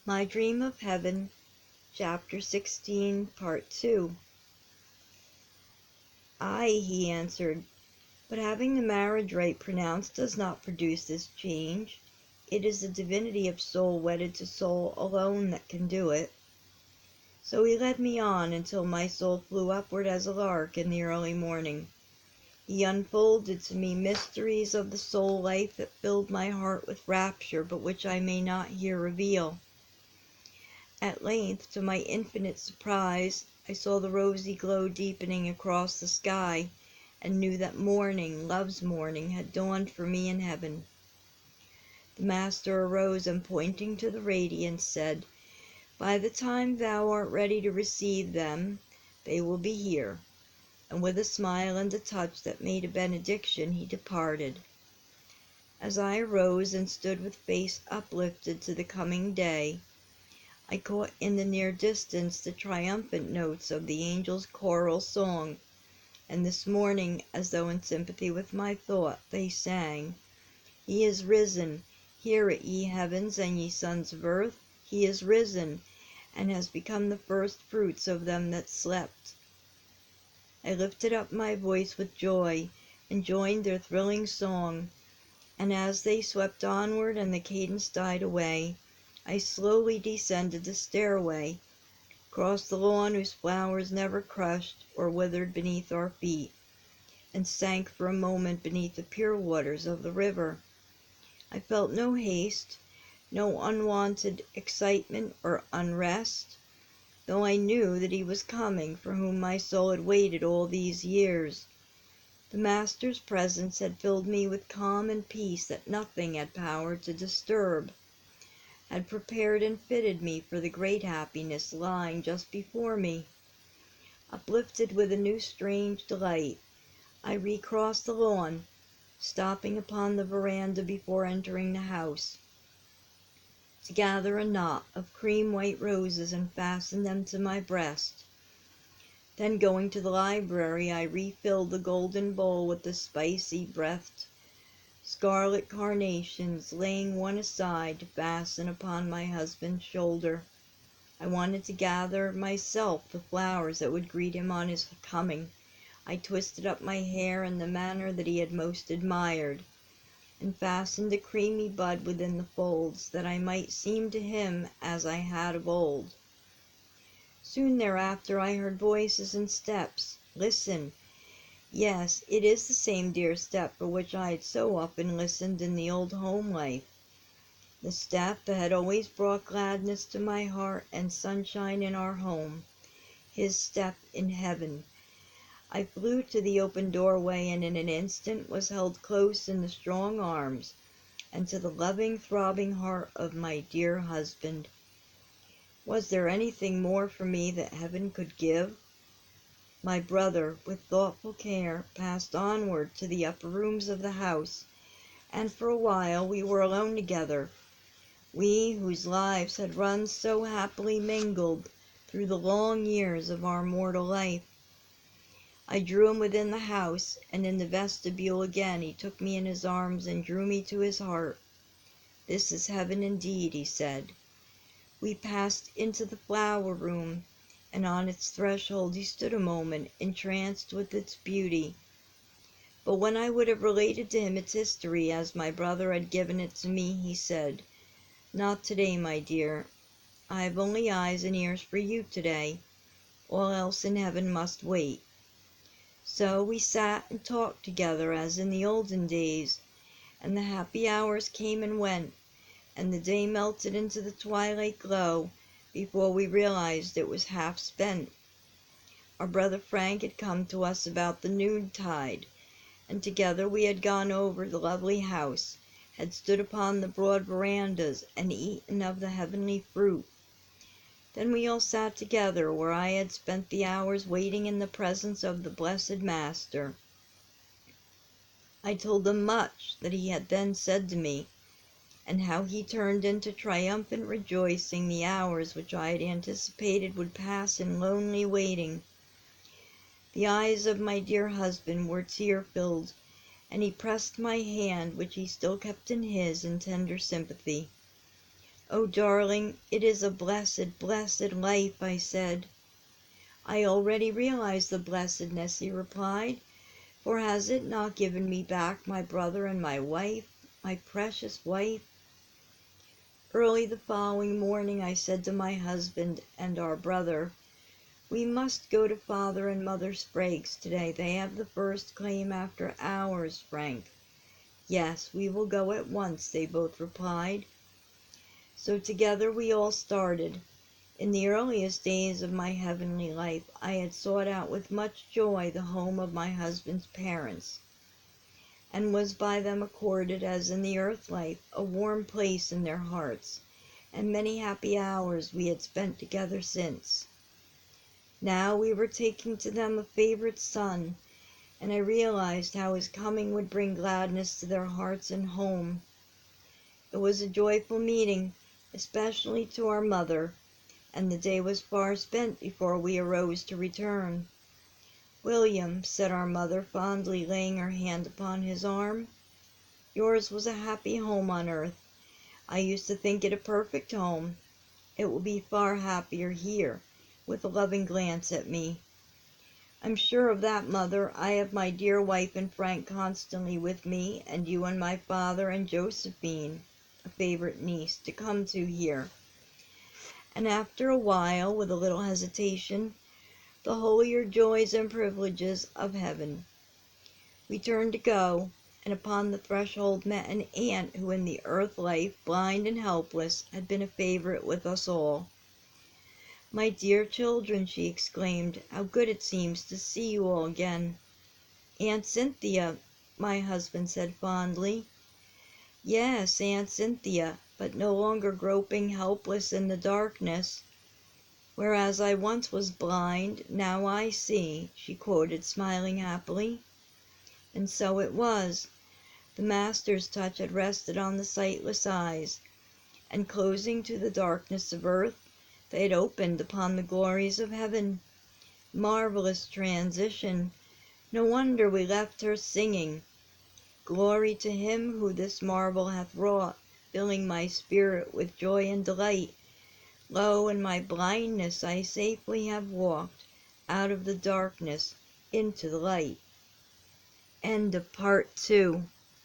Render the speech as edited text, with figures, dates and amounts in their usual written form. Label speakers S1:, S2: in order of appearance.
S1: My Dream of Heaven, Chapter 16, Part 2. "Aye," he answered, "but having the marriage rite pronounced does not produce this change. It is the divinity of soul wedded to soul alone that can do it." So he led me on until my soul flew upward as a lark in the early morning. He unfolded to me mysteries of the soul life that filled my heart with rapture, but which I may not here reveal. At length, to my infinite surprise, I saw the rosy glow deepening across the sky, and knew that morning, love's morning, had dawned for me in heaven. The Master arose and, pointing to the radiance, said, "By the time thou art ready to receive them, they will be here." And with a smile and a touch that made a benediction, he departed. As I arose and stood with face uplifted to the coming day, I caught in the near distance the triumphant notes of the angels' choral song, and this morning, as though in sympathy with my thought, they sang, "He is risen, hear it, ye heavens, and ye sons of earth, he is risen, and has become the first fruits of them that slept." I lifted up my voice with joy, and joined their thrilling song, and as they swept onward and the cadence died away, I slowly descended the stairway, crossed the lawn whose flowers never crushed or withered beneath our feet, and sank for a moment beneath the pure waters of the river. I felt no haste, no unwonted excitement or unrest, though I knew that he was coming for whom my soul had waited all these years. The Master's presence had filled me with calm and peace that nothing had power to disturb, had prepared and fitted me for the great happiness lying just before me. Uplifted with a new strange delight, I recrossed the lawn, stopping upon the veranda before entering the house, to gather a knot of cream-white roses and fasten them to my breast. Then, going to the library, I refilled the golden bowl with the spicy-breathed scarlet carnations, laying one aside to fasten upon my husband's shoulder. I wanted to gather myself the flowers that would greet him on his coming. I twisted up my hair in the manner that he had most admired, and fastened a creamy bud within the folds, that I might seem to him as I had of old. Soon thereafter I heard voices and steps. Listen! Yes, it is the same dear step for which I had so often listened in the old home life. The step that had always brought gladness to my heart and sunshine in our home. His step in heaven. I flew to the open doorway, and in an instant was held close in the strong arms and to the loving, throbbing heart of my dear husband. Was there anything more for me that heaven could give? My brother, with thoughtful care, passed onward to the upper rooms of the house, and for a while we were alone together, we whose lives had run so happily mingled through the long years of our mortal life. I drew him within the house, and in the vestibule again he took me in his arms and drew me to his heart. "This is heaven indeed," he said. We passed into the flower room, and on its threshold he stood a moment, entranced with its beauty. But when I would have related to him its history as my brother had given it to me, he said, "Not today, my dear. I have only eyes and ears for you today. All else in heaven must wait." So we sat and talked together as in the olden days, and the happy hours came and went, and the day melted into the twilight glow before we realized it was half spent. Our brother Frank had come to us about the noontide, and together we had gone over the lovely house, had stood upon the broad verandas, and eaten of the heavenly fruit. Then we all sat together where I had spent the hours waiting in the presence of the blessed Master. I told him much that he had then said to me, and how he turned into triumphant rejoicing the hours which I had anticipated would pass in lonely waiting. The eyes of my dear husband were tear-filled, and he pressed my hand, which he still kept in his, in tender sympathy. Oh, darling, it is a blessed, blessed life, I said. I already realize the blessedness, he replied, for has it not given me back my brother and my wife, my precious wife? Early the following morning I said to my husband and our brother, we must go to Father and Mother Sprague's today. They have the first claim after ours, Frank. Yes, we will go at once, they both replied. So together we all started. In the earliest days of my heavenly life, I had sought out with much joy the home of my husband's parents, and was by them accorded, as in the earth life, a warm place in their hearts, and many happy hours we had spent together since. Now we were taking to them a favorite son, and I realized how his coming would bring gladness to their hearts and home. It was a joyful meeting, especially to our mother, and the day was far spent before we arose to return. William, said our mother, fondly laying her hand upon his arm, yours was a happy home on earth. I used to think it a perfect home. It will be far happier here, with a loving glance at me. I'm sure of that, mother. I have my dear wife and Frank constantly with me, and you and my father and Josephine, a favorite niece, to come to here. And after a while, with a little hesitation, the holier joys and privileges of heaven. We turned to go, and upon the threshold met an aunt who in the earth life, blind and helpless, had been a favorite with us all. My dear children, she exclaimed, how good it seems to see you all again. Aunt Cynthia, my husband said fondly. Yes, Aunt Cynthia, but no longer groping helpless in the darkness. Whereas I once was blind, now I see, she quoted, smiling happily. And so it was. The Master's touch had rested on the sightless eyes, and closing to the darkness of earth, they had opened upon the glories of heaven. Marvelous transition! No wonder we left her singing, Glory to him who this marvel hath wrought, filling my spirit with joy and delight. Lo, in my blindness I safely have walked out of the darkness into the light. End of part 2.